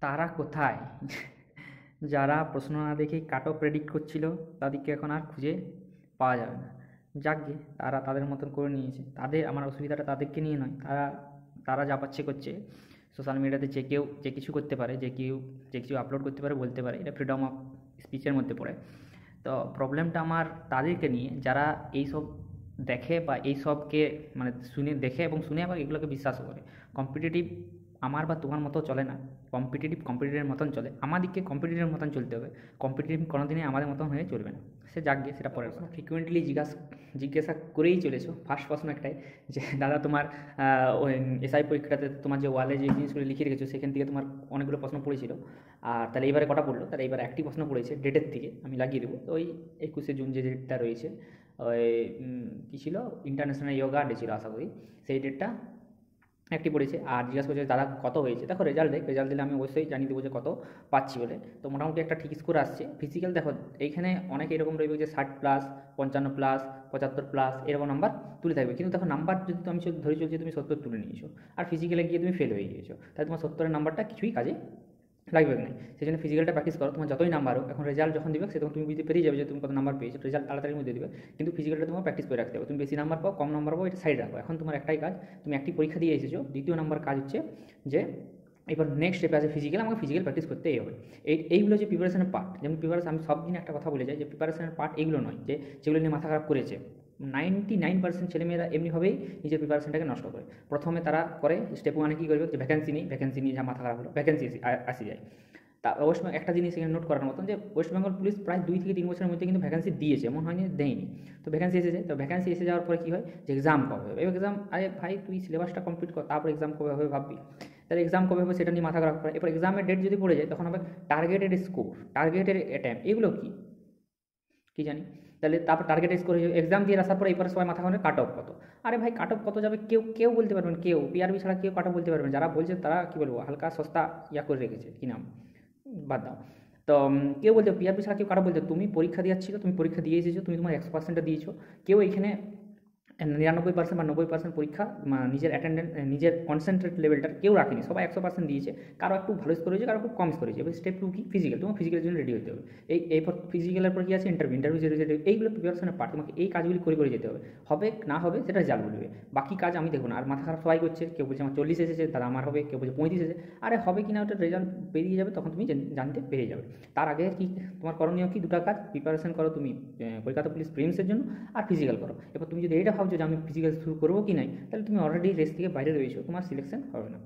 তারা কোথায়? যারা প্রশ্ন না দেখেই কাট অফ প্রেডিক্ট করছিল তাদেরকে এখন আর খুঁজে পাওয়া যাবে না। যাকগে, তারা তাদের মতন করে নিয়েছে। আমার অসুবিধাটা তাদেরকে নিয়ে নয়। তারা তারা যা পাচ্ছে করছে। সোশ্যাল মিডিয়াতে যে কেউ যে কিছু করতে পারে, যে কিছু আপলোড করতে পারে, বলতে পারে, এটা ফ্রিডম অফ স্পিচের মধ্যে পড়ে। তো প্রবলেমটা আমার তাদেরকে নিয়ে যারা এইসব দেখে বা এইসবকে মানে দেখে এবং শুনে আবার এগুলোকে বিশ্বাসও করে। কম্পিটিটিভ আমার বা তোমার মতো চলে না। কম্পিটিটিভের মতন চলে। আমাদেরকে কম্পিটিটিভের মতন চলতে হবে। কম্পিটিটিভ কোনোদিনই আমাদের মতন হয়ে চলবে না। সে যাক গিয়ে, সেটা পরের কথা। ফ্রিকুয়েন্টলি জিজ্ঞাসা করেই চলেছো। ফার্স্ট প্রশ্ন একটাই যে দাদা তোমার ওই এসআই পরীক্ষাটাতে তোমার যে ওয়ালে যে জিনিসগুলো লিখে রেখেছো সেখান থেকে তোমার অনেকগুলো প্রশ্ন পড়েছিল। আর তাহলে এবারে কটা পড়লো? তাহলে এবার একটি প্রশ্ন পড়েছে ডেটের থেকে, আমি লাগিয়ে দেবো। তো ওই 21শে জুন যে ডেটটা রয়েছে, ওই কী ছিল, ইন্টারন্যাশনাল যোগা ডে ছিল আশা করি, সেই ডেটটা একটি পড়েছে। আর জিজ্ঞাসা করছে দাদা কত হয়েছে। দেখো রেজাল্ট দিলে আমি অবশ্যই জানিয়ে দেবো যে কত পাচ্ছি বলে। তো মোটামুটি একটা ঠিক স্কোর আসছে। ফিজিক্যাল দেখো এইখানে অনেকে এরকম রইবে যে 60+, 55+, 75+ এরকম নাম্বার তুলে থাকবে। কিন্তু দেখো নাম্বার যদি আমি ধরে চলছি তুমি 70 তুলে নিয়েছো, আর ফিজিক্যালে গিয়ে তুমি ফেল হয়ে গিয়েছো, তাহলে তোমার 70-এর নাম্বারটা কিছুই কাজে লাগবে না। সেই জন্য ফিজিক্যালটা প্র্যাকটিস করো। তোমার যতই নাম্বার হোক, এখন রেজাল্ট যখন দিবে সে তখন তুমি বুঝতে পেরিয়ে যাবে যে তুমি কত নাম্বার পেয়েছো। রেজাল্ট তাড়াতাড়ির মধ্যে দিবে, কিন্তু ফিজিক্যালটা তোমার প্র্যাকটিস করে রাখতে হবে। তুমি বেশি নাম্বার পাও, কম নাম্বার পাও, এটা সাইড রাখো। এখন তোমার একটাই কাজ, তুমি একটি পরীক্ষা দিয়ে এসেছো, দ্বিতীয় নাম্বার কাজ হচ্ছে যে এবার নেক্সট স্টেপে আছে ফিজিক্যাল। আমাকে ফিজিক্যাল প্র্যাকটিস করতেই হবে। এইগুলো যে প্রিপারেশনের পার্ট, যেমন আমি সব দিন একটা কথা বলে যাই যে প্রিপারেশনের পার্ট এইগুলো নয় যে যেগুলো নিয়ে মাথা খারাপ করেছে। 99% ছেলেমেয়েরা এমনিভাবেই নিজের প্রিপারেশনটাকে নষ্ট করে। প্রথমে তারা করে স্টেপ ওয়ানে কী করবে, যে ভ্যাকেন্সি নিয়ে যা মাথা খারাপ হলো, ভ্যাকেন্সি আসি যায়। তা ওয়েস্টবেঙ্গল একটা জিনিস এখানে নোট করার মতন, যে ওয়েস্ট বেঙ্গল পুলিশ প্রায় 2 থেকে 3 বছরের মধ্যে কিন্তু ভ্যাকেন্সি দিয়েছে, এমন হয়নি দেয়নি। তো ভ্যাকেন্সি এসেছে, তো ভ্যাকেন্সি এসে যাওয়ার পরে কী হয়, যে এক্সাম কবে হবে। এক্সাম, আরে ভাই তুই সিলেবাসটা কমপ্লিট কর, তারপর এক্সাম কবে হবে ভাববি। তাহলে এক্সাম কবে হবে সেটা নিয়ে মাথা খারাপ করে। এরপর এক্সামের ডেট যদি পড়ে যায় তখন হবে টার্গেটেড স্কোর, টার্গেটেড অ্যাটেম্প, এগুলো কী জানি। তাহলে তারপর টার্গেট স্কোর হয়ে এক্সাম দিয়ে আসার পর এরপরে সবাই মাথা ঘামে কাট অফ কত। আরে ভাই কাট অফ কত যাবে কেউ কেউ বলতে পারবেন, কেউ পিআরবি ছাড়া কেউ কাট অফ বলতে পারবেন। যারা বলছে তারা কী বলবো, হালকা সস্তা করে রেখেছে, কী নাম, বাদ দাও। তো কেউ বলতে পিআরবি ছাড়া কেউ কারো বলতে, তুমি পরীক্ষা দিয়েছিল, তুমি পরীক্ষা দিয়ে এসেছো, তুমি তোমার 100%টা দিয়েছো। কেউ এইখানে 99% বা 90% পরীক্ষা নিজের অ্যাটেন্ডেন্স, নিজের কনসেন্ট্রেট লেভেলটা কেউ রাখেনি, সবাই 100% দিয়েছে। কারো একটু ভালো স্কোর হয়েছে, কারো একটু কম স্কোর হয়েছে। এবার স্টেপ 2 কি, ফিজিক্যাল। তোমার ফিজিক্যালের জন্য রেডি হতে হবে। এরপর ফিজিক্যালের পর কী আছে, ইন্টারভিউ এইগুলো প্রিপারেশনের পার্ট। তোমাকে এই কাজগুলি করে যেতে হবে। হবে না হবে সেটা রেজাল্ট বলবে, বাকি কাজ আমি দেখবো না। আর মাথা খারাপ সবাই করছে, কেউ বলছে আমার 40 এসেছে তাহলে আমার হবে, কেউ বলছে 35 এসেছে। আরে হবে কি না ওটা রেজাল্ট বেরিয়ে যাবে, তখন তুমি জানতে পেরে যাবে। তার আগে কি তোমার করণীয় কি, দুটো কাজ, প্রিপারেশন করো তুমি কলকাতা পুলিশ প্রিলিমসের জন্য, আর ফিজিক্যাল করো। এবার তুমি যদি এটা ভাবছো যে আমি ফিজিক্যাল শুরু করবো কি নাই, তাহলে তুমি অলরেডি রেস থেকে বাইরে রয়েছো, তোমার সিলেকশন হবে না।